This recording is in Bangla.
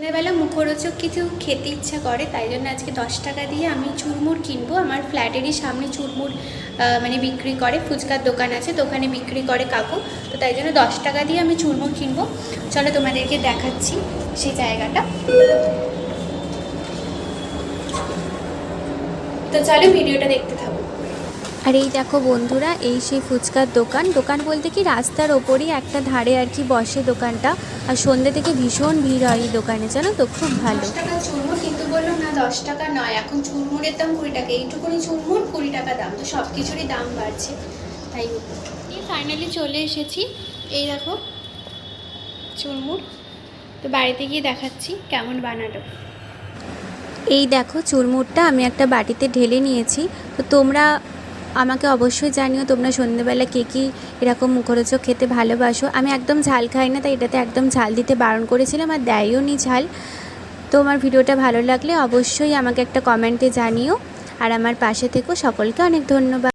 সন্ধ্যাবেলা মুখরোচক কিছু খেতে ইচ্ছা করে, তাই জন্য আজকে 10 টাকা দিয়ে আমি চুরমুড় কিনবো। আমার ফ্ল্যাটেরই সামনে চুরমুড় মানে বিক্রি করে, ফুচকার দোকান আছে, দোকানে বিক্রি করে কাকু, তো তাই জন্য 10 টাকা দিয়ে আমি চুরমুড় কিনবো। চলো তোমাদেরকে দেখাচ্ছি সেই জায়গাটা। তো চলো ভিডিওটা দেখতে থাকো। আর এই দেখো বন্ধুরা, এই সেই ফুচকার দোকান। দোকান বলতে কি রাস্তার ওপরই একটা ধারে আর কি বসে দোকানটা। আর সন্ধ্যে থেকে ভীষণ ভিড় হয় এই দোকানে, জানো তো, খুব ভালো। 10 টাকা চুরমুড়, কিন্তু বললো না 10 টাকা নয়, এখন চুরমুড়ের দাম 20 টাকা। এইটুকুনি চুরমুড় 20 টাকা দাম, তো সব কিছুরই দাম বাড়ছে। তাই ফাইনালি চলে এসেছি। এই দেখো চুরমুড়, তো বাড়িতে গিয়ে দেখাচ্ছি কেমন বানালো। এই দেখো চুরমুড়টা আমি একটা বাটিতে ঢেলে নিয়েছি। তো তোমরা আমাকে অবশ্যই জানিও তোমরা সন্ধ্যেবেলা কে কী এরকম মুখরোচক খেতে ভালোবাসো। আমি একদম ঝাল খাই না, তাই এটাতে একদম ঝাল দিতে বারণ করেছিলাম, আর দেয়ও নি ঝাল। তো আমার ভিডিওটা ভালো লাগলে অবশ্যই আমাকে একটা কমেন্টে জানিও, আর আমার পাশে থেকো। সকলকে অনেক ধন্যবাদ।